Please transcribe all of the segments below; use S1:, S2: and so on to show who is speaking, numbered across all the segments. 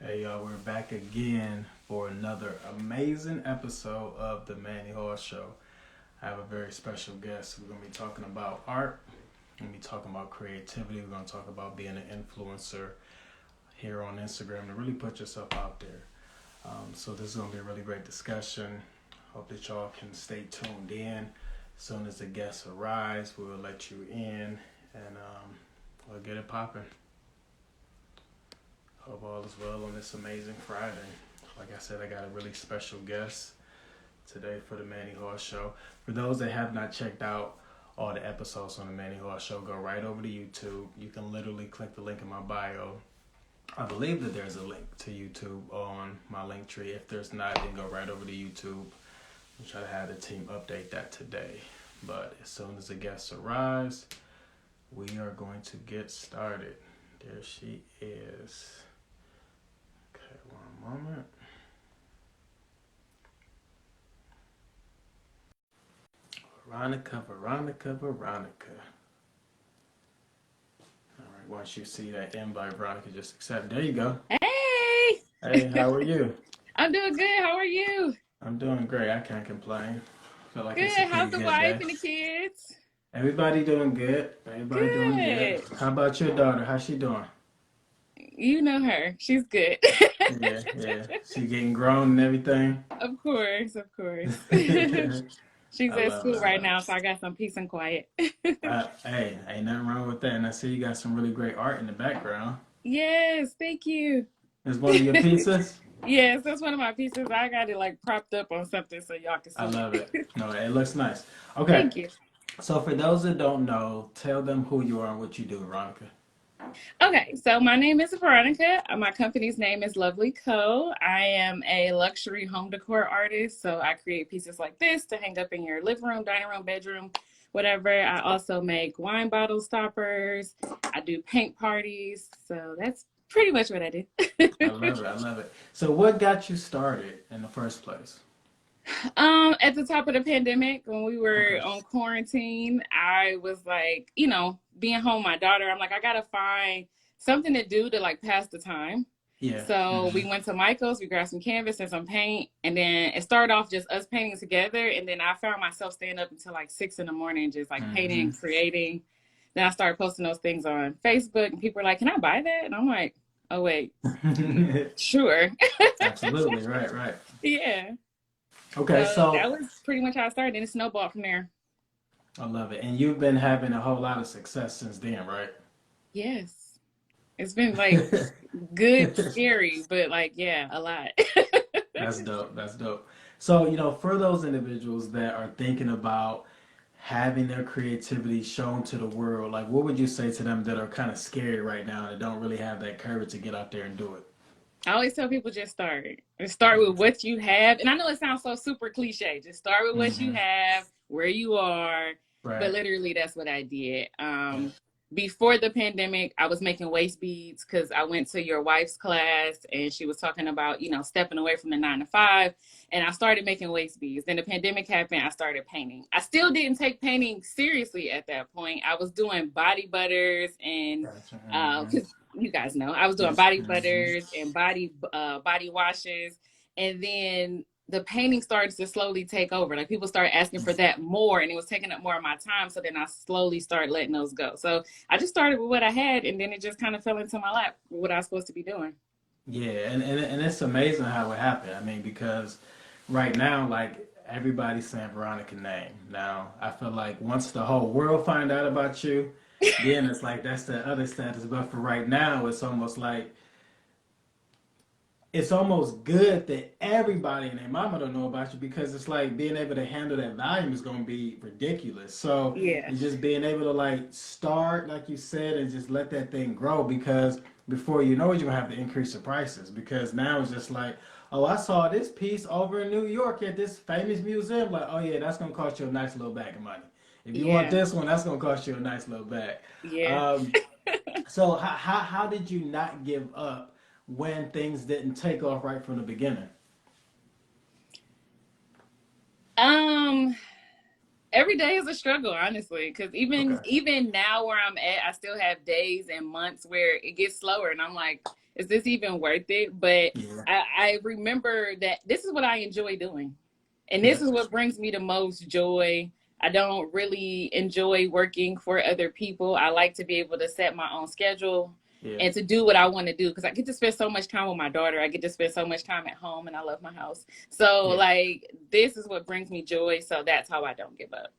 S1: Hey y'all, we're back again for another amazing episode of the Manny Hall Show. I have a very special guest. We're going to be talking about art. We're going to be talking about creativity. We're going to talk about being an influencer here on Instagram to really put yourself out there. So this is going to be a really great discussion. Hope that y'all can stay tuned in. As soon as the guests arrive, we will let you in and we'll get it popping. Hope all is well on this amazing Friday. Like I said, I got a really special guest today for the Manny Horse Show. For those that have not checked out all the episodes on the Manny Horse Show, go right over to YouTube. You can literally click the link in my bio. I believe that there's a link to YouTube on my link tree. If there's not, then go right over to YouTube. I'll try to have the team update that today. But as soon as the guest arrives, we are going to get started. There she is. One moment. Veronica. All right, once you see that invite, Veronica, just accept. There you go.
S2: Hey!
S1: Hey, how are you?
S2: I'm doing good. How are you?
S1: I'm doing great. I can't complain. Feel like
S2: Good.
S1: it's a
S2: How's
S1: pretty
S2: the
S1: good
S2: wife
S1: day.
S2: and the kids?
S1: Everybody doing good. Everybody doing good.
S2: Good.
S1: How about your daughter? How's she doing?
S2: You know her. She's good.
S1: Yeah. She getting grown and everything.
S2: Of course, of course. She's
S1: I
S2: at
S1: love it.
S2: school
S1: I
S2: right
S1: love
S2: now, so I got some peace and quiet.
S1: it. Hey, ain't nothing wrong with that. And I see you got some really great art in the background.
S2: Yes, thank you.
S1: Is one of your pieces?
S2: Yes, that's one of my pieces. I got it like propped up on something so y'all can
S1: I
S2: see
S1: love it.
S2: it.
S1: No, it looks nice. Okay,
S2: Thank you.
S1: so for those that don't know, tell them who you are and what you do, Veronica.
S2: Okay, so my name is Veronica. My company's name is Lovely Co. I am a luxury home decor artist, so I create pieces like this to hang up in your living room, dining room, bedroom, whatever. I also make wine bottle stoppers. I do paint parties, so that's pretty much what I do.
S1: I love it. I love it. So what got you started in the first place?
S2: At the top of the pandemic, when we were
S1: Okay.
S2: on quarantine, I was like, being home with my daughter, I'm like, I gotta find something to do to like pass the time.
S1: Yeah.
S2: So we
S1: Hmm.
S2: went to Michael's, we grabbed some canvas and some paint, and then it started off just us painting together. And then I found myself staying up until like 6 in the morning, just like
S1: Hmm.
S2: painting, creating. Then I started posting those things on Facebook, and people were like, "Can I buy that?" And I'm like, "Oh wait, sure."
S1: Absolutely. Right. Right.
S2: Yeah.
S1: Okay.
S2: So that
S1: So
S2: was pretty much how I started, and it snowballed from there.
S1: I love it, and you've been having a whole lot of success since then, right?
S2: Yes. It's been like good, scary, but like, yeah, a lot.
S1: That's dope. That's dope. So, for those individuals that are thinking about having their creativity shown to the world, like what would you say to them that are kind of scary right now and don't really have that courage to get out there and do it?
S2: I always tell people just start. Just start with what you have. And I know it sounds so super cliche. Just start with what you
S1: Hmm.
S2: have, where you are. But
S1: Right.
S2: literally, that's what I did.
S1: Yeah.
S2: Before the pandemic, I was making waist beads because I went to your wife's class and she was talking about, stepping away from the 9 to 5. And I started making waist beads. Then the pandemic happened. I started painting. I still didn't take painting seriously at that point. I was doing body butters and
S1: Gotcha. Hmm.
S2: because you guys know I was doing
S1: Yes.
S2: body
S1: Hmm.
S2: butters and body washes, and then the painting started to slowly take over. Like people started asking for that more, and it was taking up more of my time. So then I slowly started letting those go. So I just started with what I had, and then it just kind of fell into my lap. What I was supposed to be doing.
S1: Yeah, and it's amazing how it happened. I mean, because right now, like everybody's saying Veronica name. Now, I feel like once the whole world find out about you, then it's like that's the other status. But for right now, it's almost good that everybody and their mama don't know about you because it's like being able to handle that volume is going to be ridiculous. So
S2: Yeah,
S1: it's just being able to like start, like you said, and just let that thing grow because before you know it, you're going to have to increase the prices because now it's just like, oh, I saw this piece over in New York at this famous museum. Like, oh yeah, that's going to cost you a nice little bag of money. If you want
S2: yeah,
S1: this one, that's going to cost you a nice little bag.
S2: yeah.
S1: Um, so how did you not give up when things didn't take off right from the beginning?
S2: um, every day is a struggle, honestly, because even
S1: Okay.
S2: even now where I'm at, I still have days and months where it gets slower, and I'm like, Is this even worth it? But
S1: Yeah.
S2: I remember that this is what I enjoy doing. And
S1: Yeah.
S2: this is what brings me the most joy. I don't really enjoy working for other people. I like to be able to set my own schedule
S1: Yeah.
S2: and to do what I want to do because I get to spend so much time with my daughter. I get to spend so much time at home and I love my house. So,
S1: Yeah.
S2: like, this is what brings me joy. So, that's how I don't give up.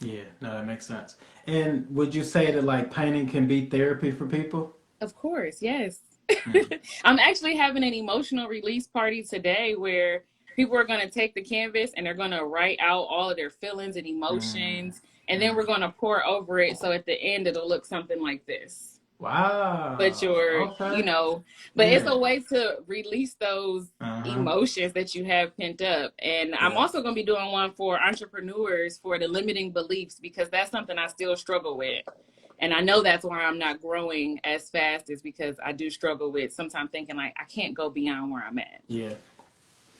S1: Yeah. No, that makes sense. And would you say that like painting can be therapy for people?
S2: Of course, yes.
S1: Mm.
S2: I'm actually having an emotional release party today where people are going to take the canvas and they're going to write out all of their feelings and
S1: Mm.
S2: emotions. And then we're
S1: Mm.
S2: going to pour over it. So at the end, it'll look something like this. But
S1: Wow.
S2: you're,
S1: Okay.
S2: but it's
S1: Yeah.
S2: a way to release those
S1: Uh-huh.
S2: emotions that you have pent up. And I'm
S1: Yeah.
S2: also going to be doing one for entrepreneurs for the limiting beliefs because that's something I still struggle with. And I know that's why I'm not growing as fast is because I do struggle with sometimes thinking like I can't go beyond where I'm at.
S1: Yeah.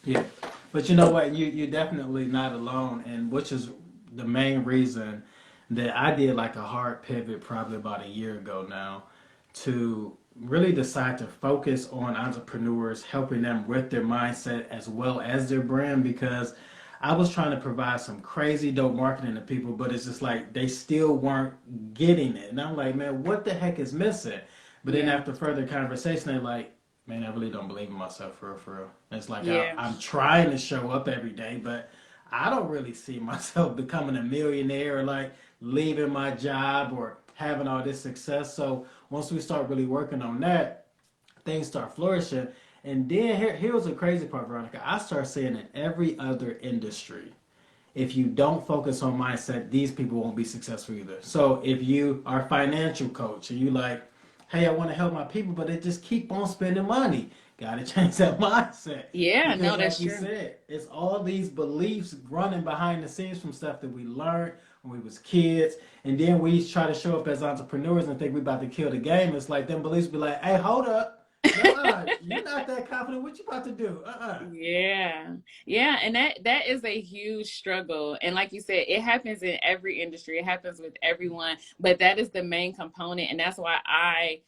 S1: Yeah. But you know what? You're definitely not alone, and which is the main reason that I did like a hard pivot probably about a year ago now to really decide to focus on entrepreneurs, helping them with their mindset as well as their brand because I was trying to provide some crazy dope marketing to people, but it's just like they still weren't getting it. And I'm like, man, what the heck is missing? But then
S2: Yeah.
S1: after further conversation, they're like, man, I really don't believe in myself for real, for real. It's like
S2: Yeah.
S1: I'm trying to show up every day, but I don't really see myself becoming a millionaire or like leaving my job or having all this success. So once we start really working on that, things start flourishing. And then here was the crazy part, Veronica. I start seeing in every other industry, if you don't focus on mindset, these people won't be successful either. So if you are a financial coach and you like, hey, I want to help my people, but they just keep on spending money. Got to change that mindset.
S2: Yeah, no,
S1: Because
S2: that's
S1: like you
S2: true.
S1: said, it's all these beliefs running behind the scenes from stuff that we learned when we was kids. And then we try to show up as entrepreneurs and think we about to kill the game. It's like them beliefs be like, hey, hold up. No, you're not that confident. What you about to do?
S2: Yeah. Yeah, and that is a huge struggle. And like you said, it happens in every industry. It happens with everyone, but that is the main component and that's why I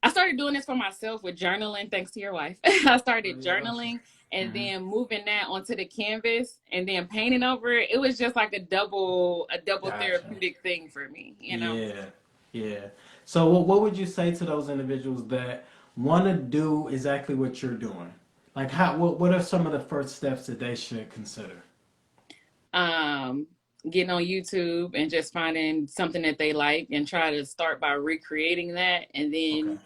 S2: started doing this for myself with journaling, thanks to your wife. I started
S1: You're awesome.
S2: journaling and
S1: Mm-hmm.
S2: then moving that onto the canvas and then painting over it. It was just like a double
S1: Gotcha.
S2: therapeutic thing for me.
S1: Yeah, yeah. So what would you say to those individuals that want to do exactly what you're doing? Like what are some of the first steps that they should consider?
S2: Um, Getting on YouTube and just finding something that they like and try to start by recreating that and
S1: Okay.
S2: then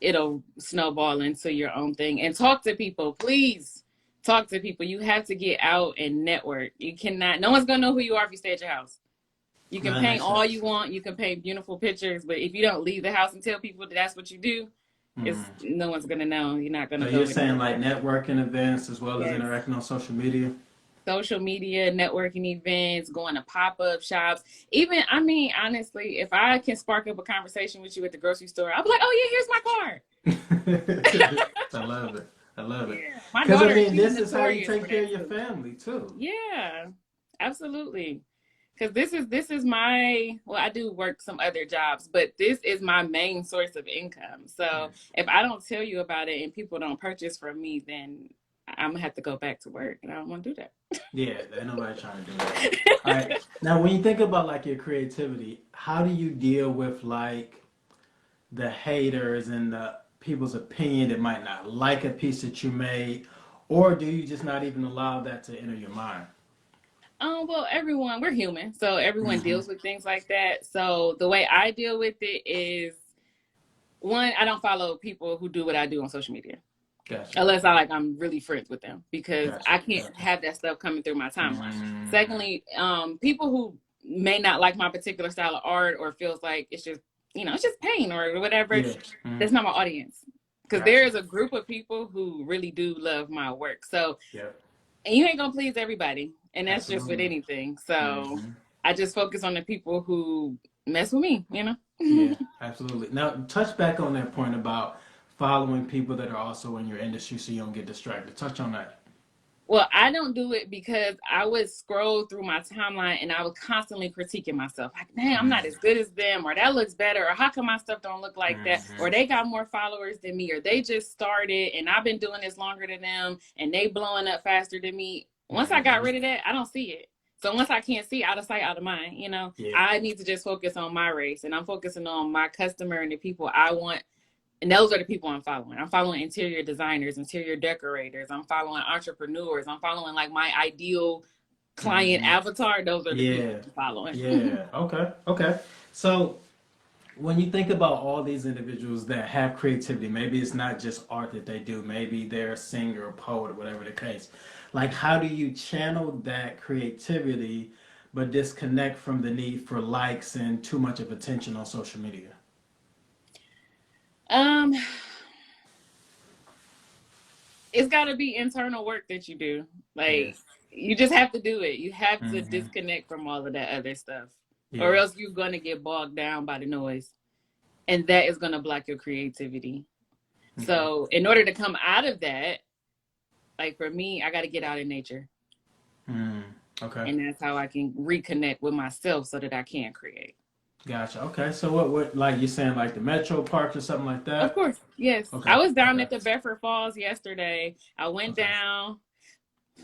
S2: it'll snowball into your own thing. And talk to people, please. Talk to people. You have to get out and network. You cannot, no one's gonna know who you are if you stay at your house. You can
S1: That
S2: paint
S1: makes
S2: all you
S1: sense.
S2: want, you can paint beautiful pictures, but if you don't leave the house and tell people that that's what you do, it's
S1: Mm.
S2: no one's gonna know. You're not
S1: So
S2: gonna
S1: you're
S2: go
S1: saying like
S2: anywhere.
S1: networking events as well as
S2: Yes.
S1: interacting on social media?
S2: Social media, networking events, going to pop-up shops. Even, I mean, honestly, if I can spark up a conversation with you at the grocery store, I'll be like, oh yeah, here's my card.
S1: I love it. I love it.
S2: Yeah. My
S1: Because I
S2: daughter,
S1: mean,
S2: she's
S1: this is how you
S2: notorious
S1: take
S2: for
S1: care
S2: that
S1: of your
S2: too.
S1: family too.
S2: Yeah, absolutely. Because this is my, well, I do work some other jobs, but this is my main source of income. So
S1: Nice.
S2: if I don't tell you about it and people don't purchase from me, then I'm gonna have to go back to work, and I don't want to do
S1: Yeah, ain't nobody trying to do that. All right.
S2: that.
S1: Now, when you think about like your creativity, how do you deal with like the haters and the people's opinion that might not like a piece that you made, or do you just not even allow that to enter your mind?
S2: Well, everyone, we're human, so everyone
S1: Mm-hmm.
S2: deals with things like that. So the way I deal with it is one, I don't follow people who do what I do on social media.
S1: Gotcha.
S2: Unless I'm really friends with them because
S1: Gotcha.
S2: I can't
S1: Gotcha.
S2: have that stuff coming through my timeline.
S1: Mm-hmm.
S2: Secondly, people who may not like my particular style of art or feels like it's just it's just paint or whatever,
S1: Yeah. Mm-hmm.
S2: that's not my audience. Because there
S1: Gotcha.
S2: is a group of people who really do love my work. So,
S1: Yep.
S2: and you ain't gonna please everybody, and that's just with
S1: Absolutely.
S2: anything. So,
S1: Mm-hmm.
S2: I just focus on the people who mess with me.
S1: Yeah, absolutely. Now, touch back on that point about following people that are also in your industry so you don't get distracted. Touch on that.
S2: Well, I don't do it because I would scroll through my timeline and I was constantly critiquing myself. Like, man, I'm not as good as them, or that looks better, or how come my stuff don't look like that? Or they got more followers than me, or they just started and I've been doing this longer than them and they blowing up faster than me. Once I got rid of that, I don't see it. So once I can't see, out of sight, out of mind,
S1: Yeah.
S2: I need to just focus on my race, and I'm focusing on my customer and the people I want. And those are the people I'm following. I'm following interior designers, interior decorators. I'm following entrepreneurs. I'm following like my ideal client avatar. Those are the people I'm following.
S1: Yeah. Okay. Okay. So when you think about all these individuals that have creativity, maybe it's not just art that they do, maybe they're a singer or poet or whatever the case. Like, how do you channel that creativity but disconnect from the need for likes and too much of attention on social media?
S2: Um, it's got to be internal work that you do. Like, you just have to do it. You have to disconnect from all of that other stuff, or else you're going to get bogged down by the noise, and that is going to block your creativity. So in order to come out of that, like for me, I got to get out in nature.
S1: Okay.
S2: And that's how I can reconnect with myself so that I can create.
S1: Gotcha. Okay. So what like you're saying, like the metro parks or something like that?
S2: Of course. Yes.
S1: Okay.
S2: I was down at the Bedford Falls yesterday. I went down.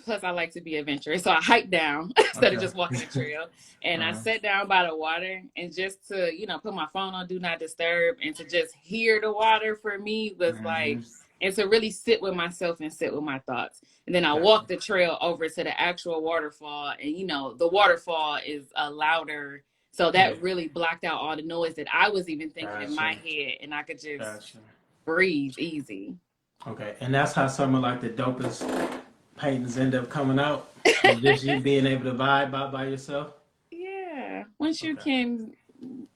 S2: Plus, I like to be adventurous. So I hiked down instead of just walking the trail. And I sat down by the water, and just to, put my phone on Do Not Disturb and to just hear the water for me was like, and to really sit with myself and sit with my thoughts. And then I walked the trail over to the actual waterfall. And, the waterfall is louder. So that really blocked out all the noise that I was even thinking in my head. And I could just breathe easy.
S1: Okay. And that's how some of like the dopest paintings end up coming out. Just you being able to vibe out by yourself.
S2: Yeah. Once you can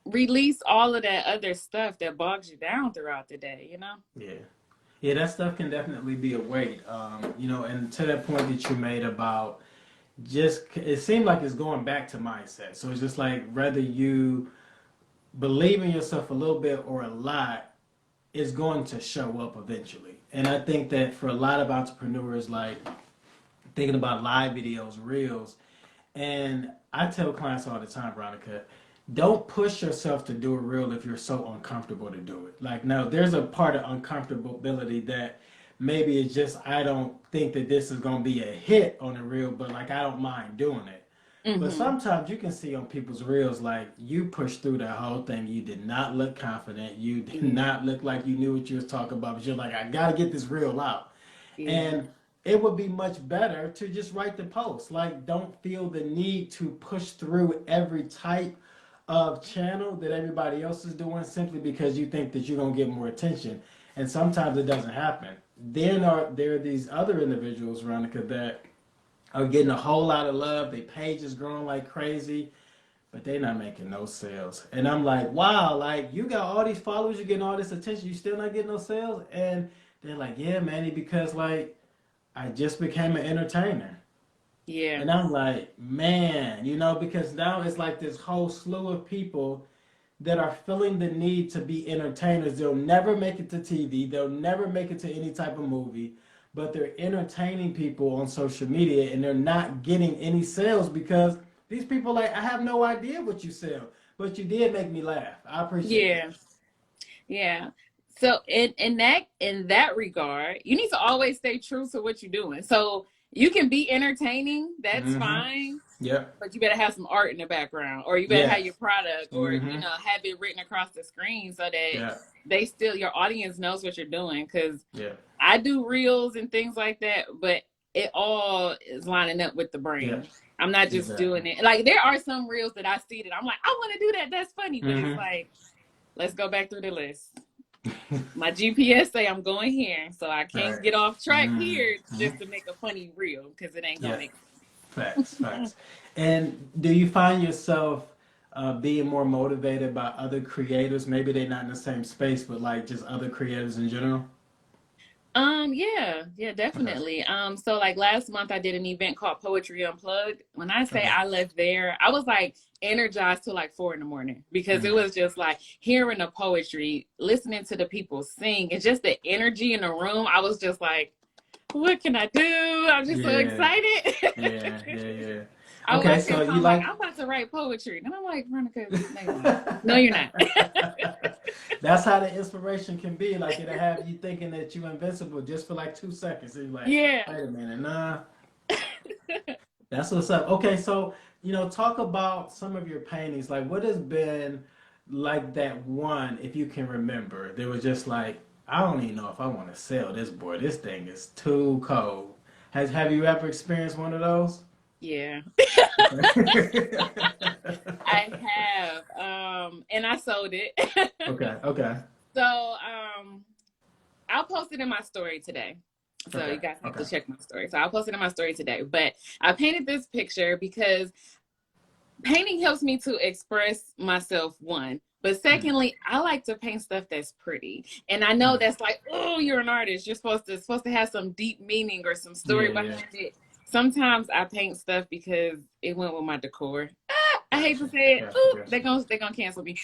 S2: release all of that other stuff that bogs you down throughout the day,
S1: Yeah, that stuff can definitely be a weight. And to that point that you made about it seemed like it's going back to mindset. So it's just like whether you believe in yourself a little bit or a lot, it's going to show up eventually. And I think that for a lot of entrepreneurs, like thinking about live videos, reels, and I tell clients all the time, Veronica, don't push yourself to do a reel if you're so uncomfortable to do it. Like, no, there's a part of uncomfortability that maybe it's just, I don't think that this is going to be a hit on a reel, but like, I don't mind doing it. But sometimes you can see on people's reels, like you pushed through that whole thing. You did not look confident. You did not look like you knew what you was talking about. But you're like, I got to get this reel out. And it would be much better to just write the post. Like, don't feel the need to push through every type of channel that everybody else is doing simply because you think that you're going to get more attention. And sometimes it doesn't happen. Then there are these other individuals, Veronica, that are getting a whole lot of love. Their page is growing like crazy, but they're not making no sales. And I'm like, wow, like you got all these followers, you're getting all this attention, you still not getting no sales? And they're like, yeah, Manny, because like I just became an entertainer.
S2: Yeah.
S1: And I'm like, man, because now it's like this whole slew of people that are feeling the need to be entertainers. They'll never make it to TV. They'll never make it to any type of movie. But they're entertaining people on social media and they're not getting any sales because these people like, I have no idea what you sell, but you did make me laugh. I appreciate it.
S2: Yeah. So in that regard, you need to always stay true to what you're doing. So you can be entertaining, that's fine.
S1: Yeah.
S2: But you better have some art in the background, or you better have your product, or have it written across the screen so that your audience knows what you're doing. Because I do reels and things like that, but it all is lining up with the brand. Yeah. I'm not just doing it. Like there are some reels that I see that I'm like, I want to do that. That's funny, but it's like, let's go back through the list. My GPS say I'm going here, so I can't get off track here just to make a funny reel because it ain't gonna make sense.
S1: Facts. And do you find yourself being more motivated by other creators? Maybe they're not in the same space, but like just other creators in general?
S2: Yeah, definitely. So like last month I did an event called Poetry Unplugged. When I say I left there, I was like energized till like 4 a.m. because it was just like hearing the poetry, listening to the people sing, and just the energy in the room. I was just like, what can I do? I'm just so
S1: Yeah,
S2: excited.
S1: yeah.
S2: I
S1: Okay,
S2: watched
S1: so
S2: him
S1: you
S2: I'm like,
S1: like
S2: I'm about to write poetry. And I'm like, Veronica, no, you're not. No, you're not.
S1: that's how the inspiration can be. Like it'll have you thinking that you're invincible just for like 2 seconds. And you're like,
S2: Yeah.
S1: wait a minute, nah. That's what's up. Okay, so talk about some of your paintings. Like, what has been like that one, if you can remember? There was just like, I don't even know if I want to sell this board. This thing is too cold. Have you ever experienced one of those?
S2: Yeah.
S1: Okay.
S2: I have. And I sold it.
S1: Okay. Okay.
S2: So I'll post it in my story today. So
S1: Okay.
S2: you guys have to
S1: Okay.
S2: check my story. So I'll post it in my story today. But I painted this picture because painting helps me to express myself, one. But
S1: Mm,
S2: secondly, I like to paint stuff that's pretty. And I know
S1: mm.
S2: that's like, oh, you're an artist. You're supposed to have some deep meaning or some
S1: Yeah.
S2: story
S1: Yeah.
S2: behind it. Sometimes I paint stuff because it went with my decor. I hate to
S1: Gotcha.
S2: say it.
S1: Gotcha.
S2: Ooh,
S1: Gotcha.
S2: they're gonna cancel me.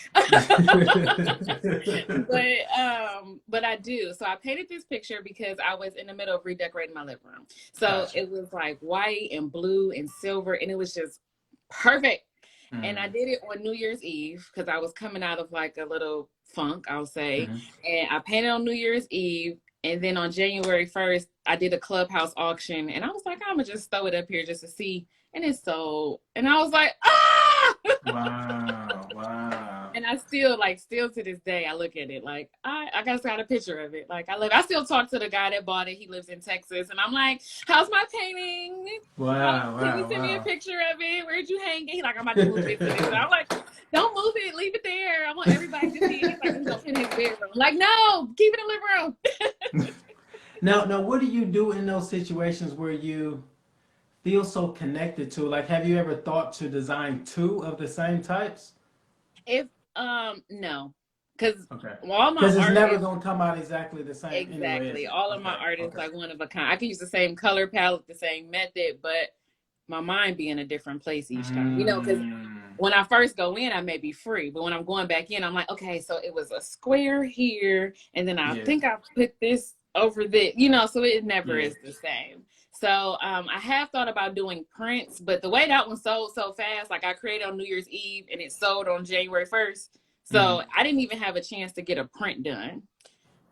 S2: But I do. So I painted this picture because I was in the middle of redecorating my living room. So
S1: Gotcha.
S2: it was like white and blue and silver, and it was just perfect. And I
S1: Mm,
S2: did it on New Year's Eve because I was coming out of like a little funk, I'll say.
S1: mm.
S2: And I painted on New Year's Eve. And then on January 1st, I did a clubhouse auction. And I was like, I'm going to just throw it up here just to see. And it sold. And I was like, ah!
S1: Wow. Wow.
S2: And I still to this day, I look at it like I just got a picture of it. Like I still talk to the guy that bought it. He lives in Texas, and I'm like, "How's my painting?
S1: Wow.
S2: Can you
S1: Wow.
S2: send me a
S1: Wow.
S2: picture of it? Where'd you hang it?" He's like, "I'm about to move it to this." And I'm like, "Don't move it. Leave it there. I want everybody to see it." He's like, "He's gonna put it in his bedroom." I'm like, no, keep it in the living room.
S1: Now, what do you do in those situations where you feel so connected to? Like, have you ever thought to design two of the same types?
S2: If no, because
S1: Okay.
S2: all my
S1: Because it's never
S2: artists
S1: gonna come out exactly the same anyway, is
S2: exactly
S1: it?
S2: all of my
S1: Okay.
S2: artists
S1: Okay.
S2: like one of a kind. I can use the same color palette, the same method, but my mind be in a different place each time. Because
S1: Mm.
S2: when I first go in, I may be free, but when I'm going back in, I'm like, okay, so it was a square here, and then I
S1: Yeah.
S2: think I put this over this, so it never
S1: Yeah.
S2: is the same. So I have thought about doing prints, but the way that one sold so fast, like I created on New Year's Eve and it sold on January 1st. So
S1: Mm.
S2: I didn't even have a chance to get a print done.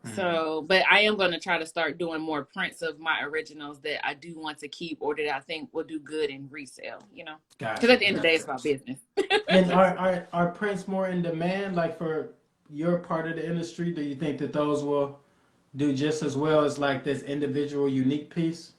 S1: Mm.
S2: So, but I am going to try to start doing more prints of my originals that I do want to keep or that I think will do good in resale. Because
S1: Gotcha.
S2: at the end of the day, it's
S1: Gotcha.
S2: about business.
S1: And are prints more in demand, like for your part of the industry? Do you think that those will do just as well as like this individual unique piece?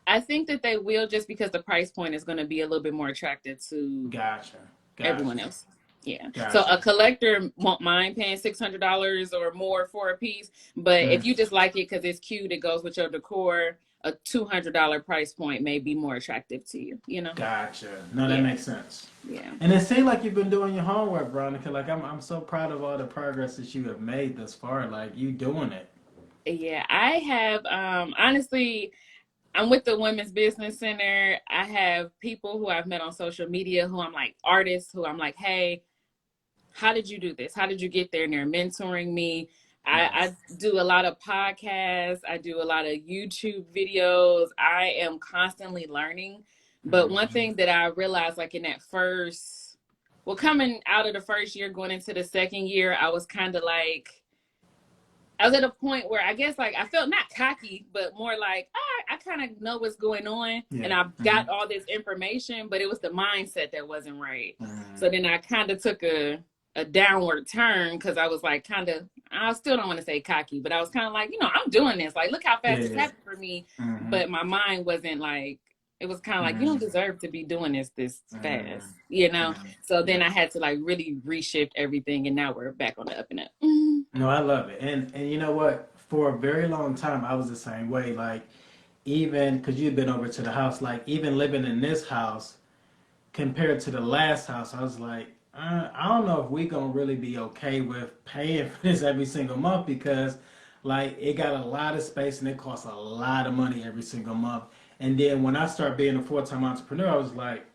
S2: I think that they will just because the price point is going to be a little bit more attractive to
S1: Gotcha. Gotcha.
S2: everyone else. Yeah. So
S1: Gotcha.
S2: a collector won't mind paying $600 or more for a piece, but
S1: Mm.
S2: if you just like it because it's cute, it goes with your decor. A $200 price point may be more attractive to you.
S1: Gotcha. No, that
S2: Yeah.
S1: makes sense.
S2: Yeah.
S1: And it seems like you've been doing your homework, Veronica. Like I'm so proud of all the progress that you have made thus far. Like you doing it.
S2: Yeah, I have honestly I'm with the Women's Business Center. I have people who I've met on social media who I'm like artists who I'm like, hey, how did you do this? How did you get there? And they're mentoring me. I
S1: Nice.
S2: do a lot of podcasts. I do a lot of YouTube videos. I am constantly learning. But one
S1: Mm-hmm.
S2: thing that I realized, like in that coming out of the first year, going into the second year, I was kind of like, I was at a point where I guess like I felt not cocky, but more like I kind of know what's going on and
S1: Yeah.
S2: I've
S1: Mm-hmm.
S2: got all this information, but it was the mindset that wasn't right.
S1: Mm-hmm.
S2: So then I kind of took a downward turn because I was like I still don't want to say cocky, but I was kind of like, I'm doing this. Like, look how
S1: Yeah.
S2: fast this
S1: Yeah.
S2: happened for me.
S1: Mm-hmm.
S2: But my mind wasn't like, it was kind of like, you don't
S1: Mm-hmm.
S2: deserve to be doing this
S1: Mm-hmm.
S2: fast.
S1: Mm-hmm.
S2: So then
S1: Yeah.
S2: I had to like really reshift everything. And now we're back on the up and up. Mm-hmm.
S1: No, I love it. And you know what? For a very long time, I was the same way. Like even because you've been over to the house, like even living in this house compared to the last house, I was like, I don't know if we gonna really be okay with paying for this every single month because like it got a lot of space and it costs a lot of money every single month. And then when I started being a full-time entrepreneur, I was like,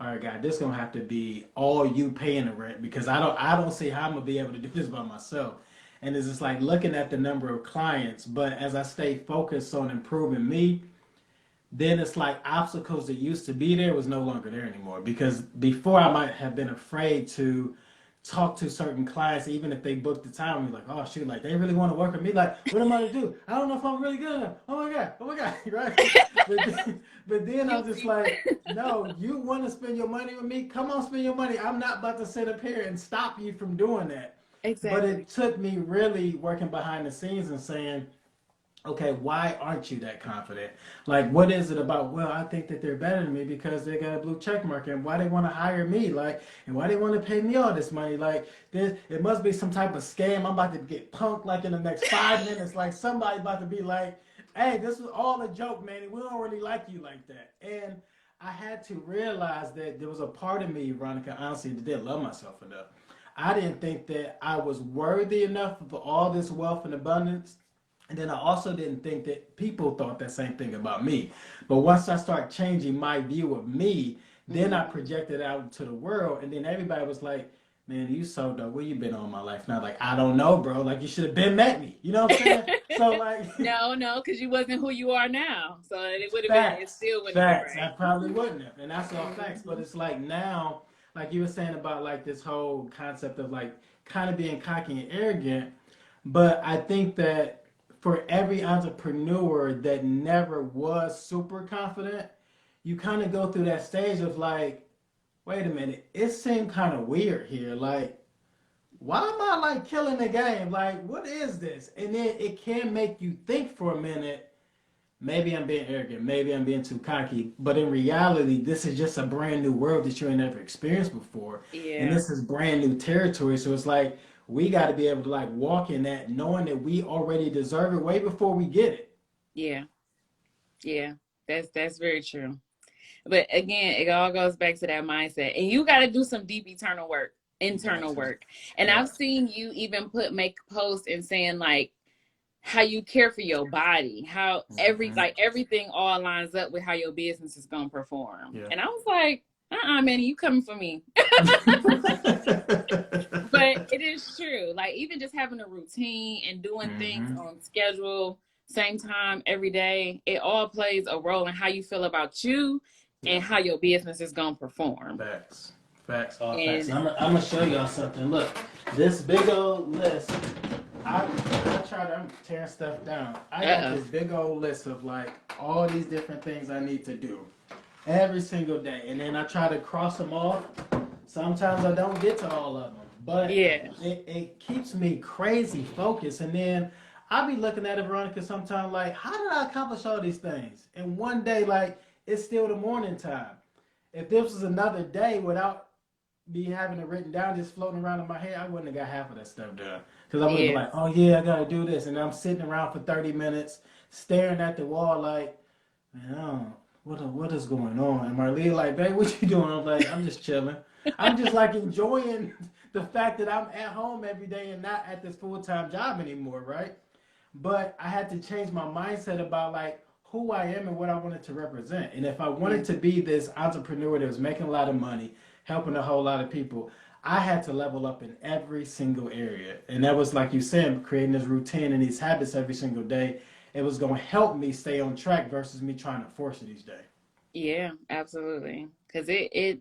S1: all right, God, this gonna have to be all you paying the rent because I don't see how I'm gonna be able to do this by myself. And it's just like looking at the number of clients. But as I stay focused on improving me, then it's like obstacles that used to be there was no longer there anymore. Because before I might have been afraid to talk to certain clients, even if they booked the time, we're like, oh shoot, like they really want to work with me. Like, what am I to do? I don't know if I'm really good enough. Oh my God, right? But then I'm just like, no, you want to spend your money with me? Come on, spend your money. I'm not about to sit up here and stop you from doing that. But
S2: Exactly.
S1: it took me really working behind the scenes and saying, okay, why aren't you that confident? Like, what is it about? Well, I think that they're better than me because they got a blue check mark, and why they want to hire me? Like, and why they want to pay me all this money? Like, it must be some type of scam. I'm about to get punked like in the next 5 minutes. Like, somebody about to be like, hey, this was all a joke, man. We don't really like you like that. And I had to realize that there was a part of me, Veronica, honestly, that didn't love myself enough. I didn't think that I was worthy enough of all this wealth and abundance, and then I also didn't think that people thought that same thing about me. But once I start changing my view of me, then I projected out to the world. And then everybody was like, man, you so dope. Where you been all my life? Now, like, I don't know, bro. Like, you should have been met me. You know what I'm saying? So, like,
S2: No, because you wasn't who you are now. So it would have been, it
S1: facts,
S2: still wouldn't have been
S1: facts. I
S2: right.
S1: probably wouldn't have. And that's all facts. But it's like now, like you were saying about like this whole concept of like kind of being cocky and arrogant. But I think that for every entrepreneur that never was super confident, you kind of go through that stage of like, wait a minute, it seemed kind of weird here. Like, why am I like killing the game? Like, what is this? And then it can make you think for a minute, maybe I'm being arrogant, maybe I'm being too cocky. But in reality, this is just a brand new world that you ain't never experienced before. And
S2: Yeah.
S1: this is brand new territory. So it's like, we got to be able to like walk in that knowing that we already deserve it way before we get it.
S2: Yeah. Yeah. That's very true. But again, it all goes back to that mindset. And you got to do some deep
S1: You got
S2: internal
S1: to.
S2: work. And
S1: Yeah.
S2: I've seen you even make posts and saying like how you care for your body, how
S1: Hmm.
S2: everything all lines up with how your business is gonna perform.
S1: Yeah.
S2: And I was like, man, you coming for me. But it is true. Like even just having a routine and doing things
S1: Hmm.
S2: on schedule, same time every day, it all plays a role in how you feel about you
S1: Yeah.
S2: and how your business is gonna perform.
S1: Facts. Facts. All facts.
S2: And
S1: And I'm gonna show y'all something. Look, this big old list. I tried. I'm tearing stuff down. I got
S2: uh-oh.
S1: this big old list of like all these different things I need to do every single day, and then I try to cross them off. Sometimes I don't get to all of them, but
S2: Yeah.
S1: it keeps me crazy focused. And then I'll be looking at it, Veronica, sometimes like, how did I accomplish all these things? And one day, like, it's still the morning time. If this was another day without me having it written down, just floating around in my head, I wouldn't have got half of that stuff done. Because I would have been
S2: Yeah.
S1: like, oh yeah, I got to do this. And I'm sitting around for 30 minutes staring at the wall like, man, I don't, what is going on? And Marlene like, babe, what you doing? I'm like, I'm just chilling. I'm just like enjoying the fact that I'm at home every day and not at this full-time job anymore, right? But I had to change my mindset about like who I am and what I wanted to represent. And if I
S2: Yeah.
S1: wanted to be this entrepreneur that was making a lot of money, helping a whole lot of people, I had to level up in every single area. And that was like you said, creating this routine and these habits every single day. It was going to help me stay on track versus me trying to force it each day.
S2: Yeah, absolutely. Because it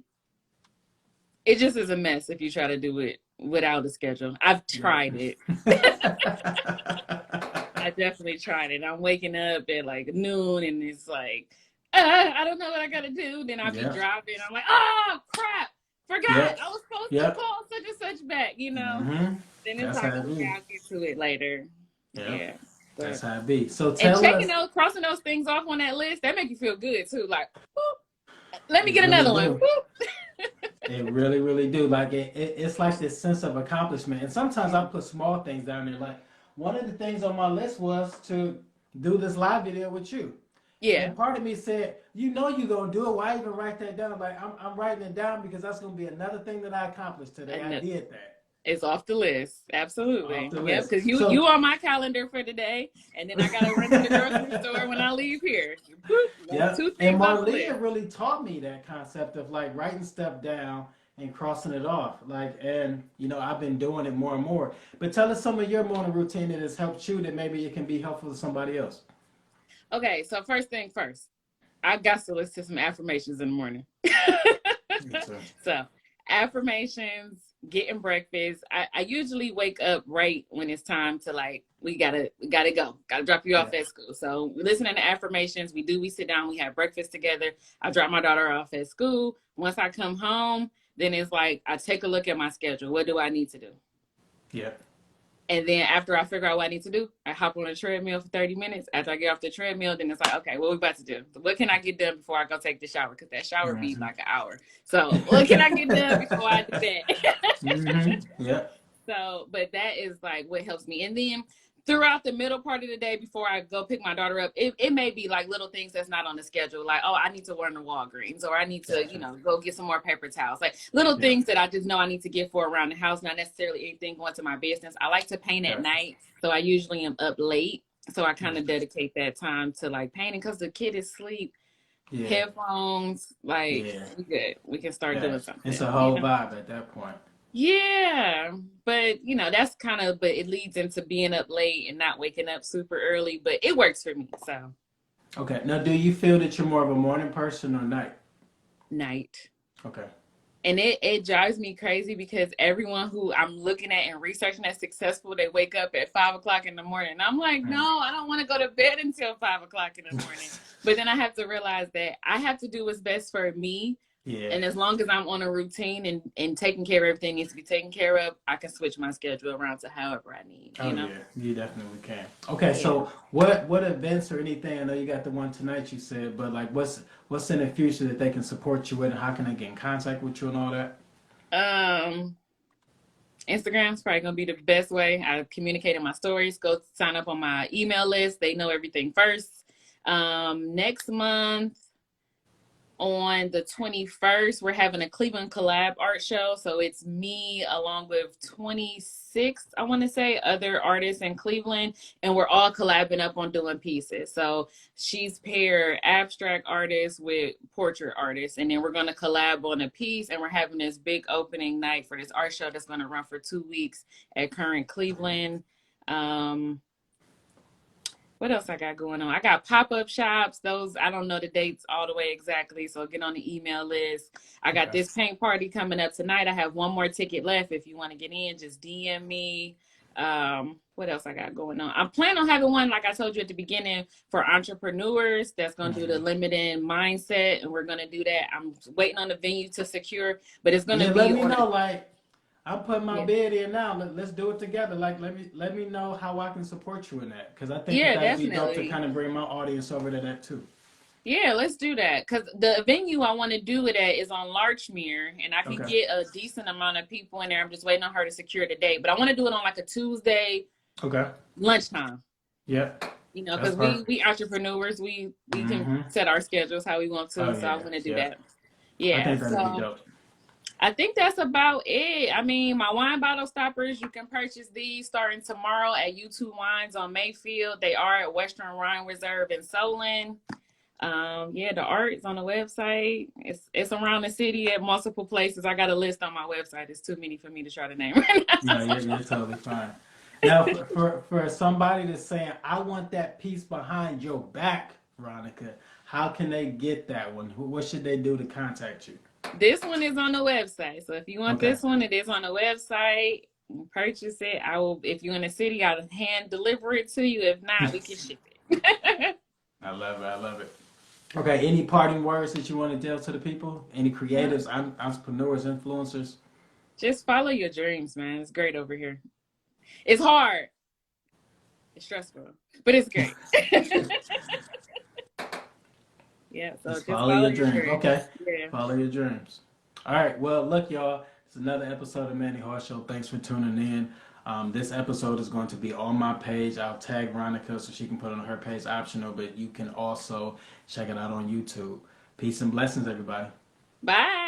S2: just is a mess if you try to do it without a schedule. I've
S1: Yep.
S2: tried it. I definitely tried it. I'm waking up at like noon and it's like, I don't know what I gotta do. Then I'll be
S1: Yep.
S2: driving. I'm like, oh crap, forgot.
S1: Yep.
S2: I was supposed to
S1: Yep.
S2: call such and such back, you know.
S1: Hmm.
S2: Then it's
S1: That's
S2: like,
S1: how it
S2: okay,
S1: be.
S2: I'll get to it later.
S1: Yep.
S2: Yeah.
S1: That's
S2: But
S1: how it be. So
S2: and
S1: tell
S2: checking
S1: us.
S2: those, crossing those things off on that list, that make you feel good too. Like, whoop, let me
S1: It
S2: get
S1: really
S2: another one.
S1: do.
S2: Whoop.
S1: It really, really do. Like it's like this sense of accomplishment. And sometimes I put small things down there. Like one of the things on my list was to do this live video with you.
S2: Yeah.
S1: And part of me said, you know you're gonna do it. Why even write that down? Like I'm writing it down because that's gonna be another thing that I accomplished today. I
S2: And
S1: did that.
S2: it's off the list.
S1: Off
S2: Absolutely.
S1: the
S2: Yep.
S1: list.
S2: Because
S1: So
S2: you on my calendar for today. And then I gotta run to the grocery store when I leave here. Boop, that's
S1: yeah.
S2: two
S1: And
S2: things off the list.
S1: Marlia really taught me that concept of like writing stuff down and crossing it off. Like, and you know, I've been doing it more and more. But tell us some of your morning routine that has helped you that maybe it can be helpful to somebody else.
S2: Okay, so first thing first, I got to listen to some affirmations in the morning.
S1: Me too.
S2: So affirmations, getting breakfast. I usually wake up right when it's time to like we gotta go. Gotta drop you
S1: Yeah.
S2: off at school. So listening to affirmations, we sit down, we have breakfast together. I drop my daughter off at school. Once I come home, then it's like I take a look at my schedule. What do I need to do?
S1: Yeah.
S2: And then after I figure out what I need to do, I hop on a treadmill for 30 minutes. After I get off the treadmill, then it's like, okay, what we about to do? What can I get done before I go take the shower? Because that shower be like an hour. So what can I get done before I do that?
S1: Yeah.
S2: So, but that is like what helps me. And then throughout the middle part of the day before I go pick my daughter up, it may be like little things that's not on the schedule. Like, oh, I need to run to Walgreens, or I need to, go get some more paper towels. Like little things that I just know I need to get for around the house, not necessarily anything going to my business. I like to paint at night. So I usually am up late. So I kind of dedicate that time to like painting because the kid is asleep. Yeah. Headphones, we good. We can start doing something.
S1: It's a whole vibe at that point.
S2: Yeah, but that's but it leads into being up late and not waking up super early, but it works for me. So
S1: okay, now do you feel that you're more of a morning person or night?
S2: Night.
S1: Okay.
S2: And it drives me crazy because everyone who I'm looking at and researching that's successful, they wake up at 5 o'clock in the morning. And I'm like, no, I don't want to go to bed until 5 o'clock in the morning. But then I have to realize that I have to do what's best for me. Yeah. And as long as I'm on a routine and taking care of everything needs to be taken care of, I can switch my schedule around to however I need.
S1: Yeah, you definitely can. Okay, so what events or anything? I know you got the one tonight you said, but like what's in the future that they can support you with, and how can they get in contact with you and all that?
S2: Instagram's probably gonna be the best way. I communicate in my stories. Go sign up on my email list. They know everything first. Next month, on the 21st, we're having a Cleveland collab art show. So it's me along with 26, I want to say, other artists in Cleveland. And we're all collabing up on doing pieces. So she's paired abstract artists with portrait artists. And then we're going to collab on a piece. And we're having this big opening night for this art show that's going to run for 2 weeks at Current Cleveland. What else I got going on? I got pop-up shops. Those, I don't know the dates all the way exactly, so get on the email list. I got this paint party coming up tonight. I have one more ticket left. If you want to get in, just DM me. What else I got going on? I'm planning on having one, like I told you at the beginning, for entrepreneurs that's going to do the limited mindset, and we're going to do that. I'm waiting on the venue to secure, but it's going to be...
S1: Let me know, like... I'm putting my bid in now. Let's do it together. Like, let me know how I can support you in that, because I think that'd be dope to kind of bring my audience over to that too.
S2: Yeah, let's do that. Because the venue I want to do it at is on Larchmere, and I can get a decent amount of people in there. I'm just waiting on her to secure the date, but I want to do it on like a Tuesday. Lunchtime.
S1: Yeah.
S2: Because we entrepreneurs, we can set our schedules how we want to. So I want to do that. Yeah.
S1: I think that'd be dope.
S2: I think that's about it. I mean, my wine bottle stoppers, you can purchase these starting tomorrow at U2 Wines on Mayfield. They are at Western Wine Reserve in Solon. The art is on the website. It's around the city at multiple places. I got a list on my website. It's too many for me to try to name right now.
S1: No, you're totally fine. Now, for somebody that's saying, I want that piece behind your back, Veronica, how can they get that one? What should they do to contact you?
S2: This one is on the website. So if you want this one, it is on the website. Purchase it. I will. If you're in the city, I'll hand deliver it to you. If not, we can ship it.
S1: I love it. Okay. Any parting words that you want to tell to the people? Any creatives, entrepreneurs, influencers?
S2: Just follow your dreams, man. It's great over here. It's hard. It's stressful, but it's great. Yeah, so just
S1: follow your dreams. Okay. Yeah. Follow your dreams. All right. Well, look, y'all. It's another episode of Manny Horse Show. Thanks for tuning in. This episode is going to be on my page. I'll tag Veronica so she can put it on her page, optional, but you can also check it out on YouTube. Peace and blessings, everybody.
S2: Bye.